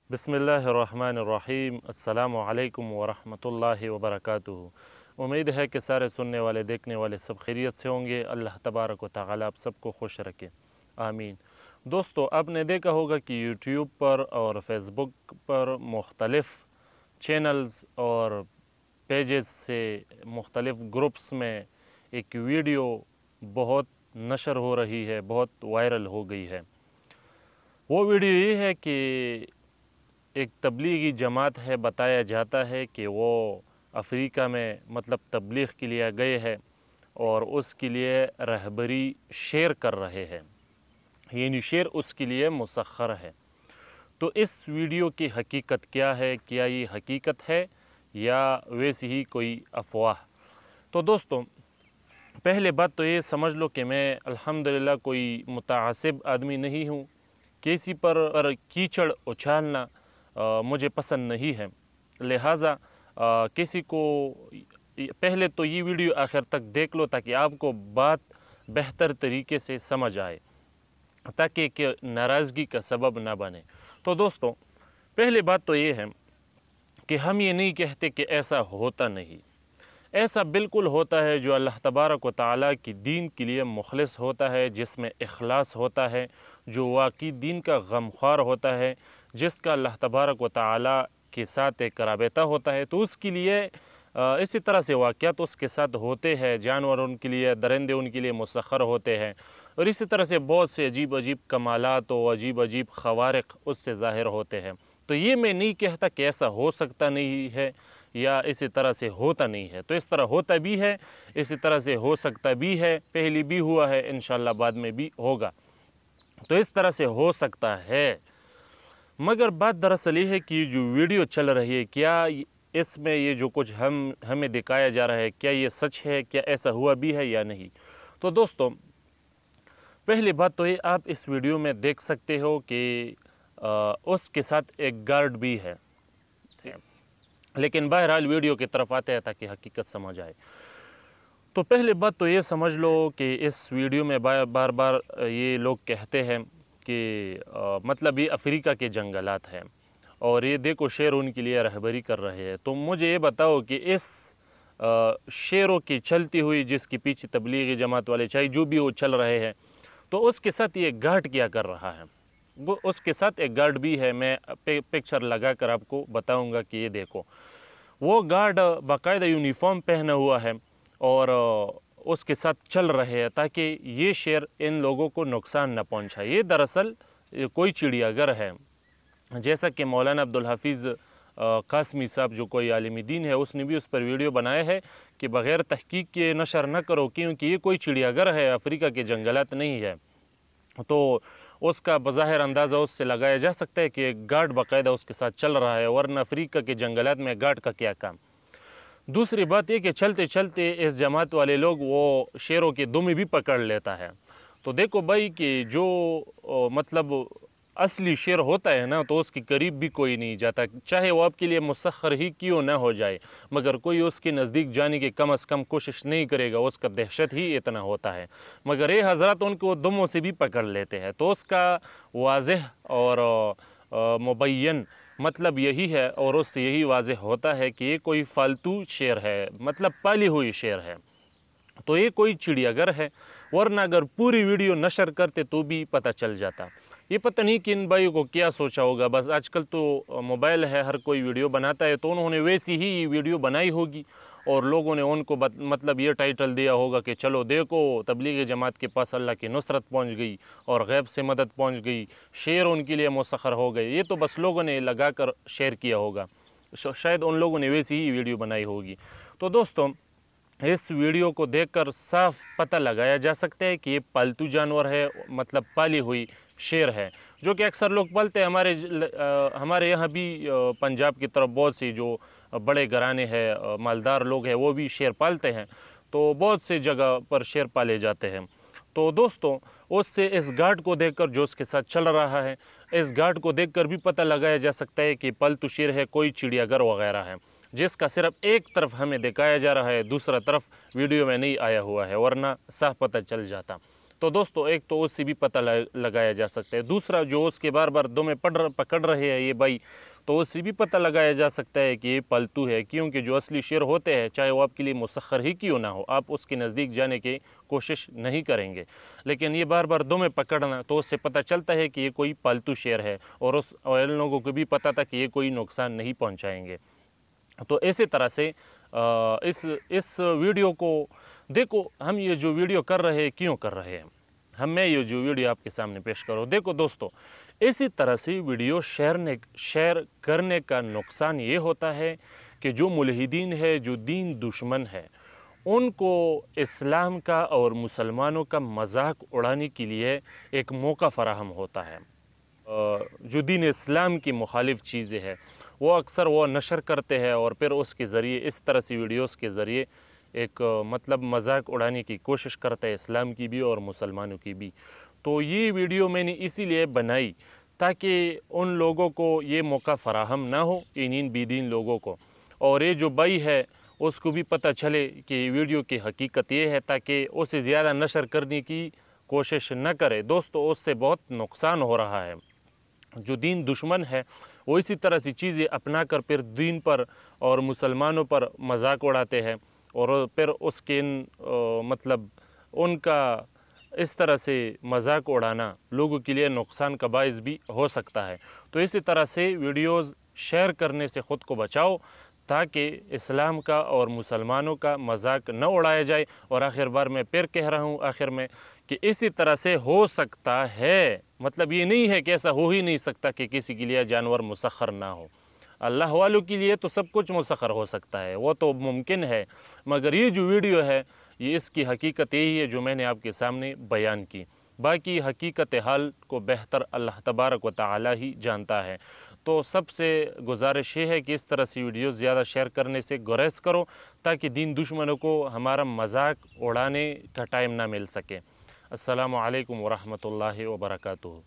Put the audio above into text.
बिस्मिल्लाहिर्रहमानिर्रहीम। अस्सलामु अलैकुम वरहमतुल्लाहि वबरकातुहू। उम्मीद है कि सारे सुनने वाले देखने वाले सब खैरियत से होंगे। अल्लाह तबारक व तआला आप सबको खुश रखे, आमीन। दोस्तों, आपने देखा होगा कि यूट्यूब पर और फेसबुक पर मुख्तलिफ़ चैनल्स और पेजेस से मुख्तलिफ़ ग्रुप्स में एक वीडियो बहुत नशर हो रही है, बहुत वायरल हो गई है। वो वीडियो ये है कि एक तबलीगी जमात है, बताया जाता है कि वो अफ्रीका में मतलब तबलीग के लिए गए हैं और उसके लिए रहबरी शेर कर रहे हैं, यानी शेर उसके लिए मुसख्खर है। तो इस वीडियो की हकीकत क्या है? क्या ये हकीकत है या वैसी ही कोई अफवाह? तो दोस्तों, पहले बात तो ये समझ लो कि मैं अल्हम्दुलिल्लाह कोई मुतआसिब आदमी नहीं हूँ। किसी पर कीचड़ उछालना मुझे पसंद नहीं है। लिहाजा किसी को पहले तो ये वीडियो आखिर तक देख लो ताकि आपको बात बेहतर तरीके से समझ आए, ताकि कि नाराज़गी का सबब ना बने। तो दोस्तों, पहली बात तो ये है कि हम ये नहीं कहते कि ऐसा होता नहीं। ऐसा बिल्कुल होता है। जो अल्लाह तबारक व तआला की दीन के लिए मुखलिस होता है, जिसमें इखलास होता है, जो वाकई दीन का गमख्वार होता है, जिसका अल्लाह तबारक व तआला के साथ एक राबता होता है, तो उसके लिए इसी तरह से वाक़यात उसके साथ होते हैं। जानवर उनके लिए, दरिंदे उनके लिए मुसख्खर होते हैं और इसी तरह से बहुत से अजीब अजीब कमालात और अजीब अजीब ख़वारिक़ उससे ज़ाहिर होते हैं। तो ये मैं नहीं कहता कि ऐसा हो सकता नहीं है या इसी तरह से होता नहीं है। तो इस तरह होता भी है, इसी तरह से हो सकता भी है, पहले भी हुआ है, इंशाअल्लाह बाद में भी होगा। तो इस तरह से हो सकता है। मगर बात दरअसल ये है कि जो वीडियो चल रही है, क्या इसमें ये जो कुछ हमें दिखाया जा रहा है, क्या ये सच है? क्या ऐसा हुआ भी है या नहीं? तो दोस्तों, पहली बात तो ये आप इस वीडियो में देख सकते हो कि उसके साथ एक गार्ड भी है। लेकिन बहरहाल वीडियो की तरफ आते हैं ताकि हकीकत समझ आए। तो पहले बात तो ये समझ लो कि इस वीडियो में बार बार ये लोग कहते हैं कि मतलब ये अफ्रीका के जंगलात हैं और ये देखो शेर उनके लिए रहबरी कर रहे हैं। तो मुझे ये बताओ कि इस शेरों की चलती हुई, जिसके पीछे तबलीगी जमात वाले चाहे जो भी वो चल रहे हैं, तो उसके साथ ये गार्ड क्या कर रहा है? वो उसके साथ एक गार्ड भी है। मैं पिक्चर लगा कर आपको बताऊंगा कि ये देखो, वो गार्ड बाकायदा यूनिफॉर्म पहना हुआ है और उसके साथ चल रहे हैं ताकि ये शेर इन लोगों को नुकसान न पहुंचाए। ये दरअसल कोई चिड़ियाघर है। जैसा कि मौलाना अब्दुल हफीज़ कासमी साहब, जो कोई आलिम दीन है, उसने भी उस पर वीडियो बनाया है कि बग़ैर तहकीक के नशर न करो, क्योंकि ये कोई चिड़ियाघर है, अफ्रीका के जंगलात नहीं है। तो उसका बज़ाहिर अंदाज़ा उससे लगाया जा सकता है कि एक गार्ड बाकायदा उसके साथ चल रहा है, वरना अफ्रीका के जंगलात में गार्ड का क्या काम। दूसरी बात यह कि चलते चलते इस जमात वाले लोग वो शेरों की दुम भी पकड़ लेता है। तो देखो भाई कि जो मतलब असली शेर होता है ना, तो उसके करीब भी कोई नहीं जाता, चाहे वो आपके लिए मुसख्खर ही क्यों ना हो जाए, मगर कोई उसके नज़दीक जाने की कम से कम कोशिश नहीं करेगा। उसका दहशत ही इतना होता है। मगर ये हज़रत उनको दुमों से भी पकड़ लेते हैं। तो उसका वाज़ेह और मुबय्यन मतलब यही है और उससे यही वाज़ेह होता है कि ये कोई फालतू शेर है, मतलब पाली हुई शेर है। तो ये कोई चिड़ियाघर है, वरना अगर पूरी वीडियो नशर करते तो भी पता चल जाता। ये पता नहीं कि इन भाइयों को क्या सोचा होगा। बस आजकल तो मोबाइल है, हर कोई वीडियो बनाता है, तो उन्होंने वैसी ही वीडियो बनाई होगी और लोगों ने उनको मतलब ये टाइटल दिया होगा कि चलो देखो, तबलीगी जमात के पास अल्लाह की नुसरत पहुंच गई और गैब से मदद पहुंच गई, शेर उनके लिए मुसख्खर हो गए। ये तो बस लोगों ने लगा कर शेयर किया होगा, शायद उन लोगों ने वैसी ही वीडियो बनाई होगी। तो दोस्तों, इस वीडियो को देखकर साफ पता लगाया जा सकता है कि ये पालतू जानवर है, मतलब पाली हुई शेर है, जो कि अक्सर लोग पालते हैं। हमारे यहाँ भी पंजाब की तरफ बहुत सी जो बड़े घराने हैं, मालदार लोग हैं, वो भी शेर पालते हैं। तो बहुत सी जगह पर शेर पाले जाते हैं। तो दोस्तों, उससे इस गार्ड को देखकर, जो उसके साथ चल रहा है, इस गार्ड को देखकर भी पता लगाया जा सकता है कि पालतू शेर है, कोई चिड़ियाघर वगैरह है, जिसका सिर्फ एक तरफ हमें दिखाया जा रहा है, दूसरा तरफ वीडियो में नहीं आया हुआ है, वरना साफ पता चल जाता। तो दोस्तों एक तो उससे भी पता लगाया जा सकता है। दूसरा जो उसके बार बार दुम पकड़ रहे हैं ये भाई, तो उससे भी पता लगाया जा सकता है कि ये पालतू है, क्योंकि जो असली शेर होते हैं चाहे वो आपके लिए मुसख्खर ही क्यों ना हो, आप उसके नज़दीक जाने की कोशिश नहीं करेंगे। लेकिन ये बार बार दुम पकड़ना, तो उससे पता चलता है कि ये कोई पालतू शेर है, और इन लोगों को भी पता था कि ये कोई नुकसान नहीं पहुँचाएँगे। तो इसी तरह से इस वीडियो को देखो, हम ये जो वीडियो कर रहे हैं क्यों कर रहे हैं, मैं ये जो वीडियो आपके सामने पेश करो। देखो दोस्तों, इसी तरह से वीडियो शेयर करने का नुकसान ये होता है कि जो मुल्हिदीन है, जो दीन दुश्मन है, उनको इस्लाम का और मुसलमानों का मजाक उड़ाने के लिए एक मौका फ़राहम होता है। जो दीन इस्लाम की मुखालिफ चीज़ें हैं वो अक्सर वो नशर करते हैं, और फिर उसके ज़रिए इस तरह से वीडियोस के ज़रिए एक मतलब मजाक उड़ाने की कोशिश करते हैं, इस्लाम की भी और मुसलमानों की भी। तो ये वीडियो मैंने इसीलिए बनाई ताकि उन लोगों को ये मौका फ़राहम ना हो, इन बेदीन लोगों को, और ये जो भाई है उसको भी पता चले कि वीडियो की हकीकत ये है, ताकि उसे ज़्यादा नशर करने की कोशिश न करे। दोस्तों उससे बहुत नुकसान हो रहा है। जो दीन दुश्मन है वो इसी तरह से चीज़ें अपना कर फिर दीन पर और मुसलमानों पर मजाक उड़ाते हैं, और फिर उसके मतलब उनका इस तरह से मजाक उड़ाना लोगों के लिए नुकसान का बायस भी हो सकता है। तो इसी तरह से वीडियोज़ शेयर करने से ख़ुद को बचाओ, ताकि इस्लाम का और मुसलमानों का मजाक न उड़ाया जाए। और आखिर बार मैं फिर कह रहा हूँ आखिर में कि इसी तरह से हो सकता है, मतलब ये नहीं है कि ऐसा हो ही नहीं सकता कि किसी के लिए जानवर मुसख्खर ना हो। अल्लाह वालों के लिए तो सब कुछ मुसख्खर हो सकता है, वो तो मुमकिन है। मगर ये जो वीडियो है ये इसकी हकीकत यही है जो मैंने आपके सामने बयान की। बाकी हकीकत हाल को बेहतर अल्लाह तबारक व तआला ही जानता है। तो सबसे गुजारिश ये है कि इस तरह से वीडियो ज़्यादा शेयर करने से गुरेज करो, ताकि दीन दुश्मनों को हमारा मजाक उड़ाने का टाइम ना मिल सके। अस्सलामु अलैकुम व रहमतुल्लाहि व बरकातुहू।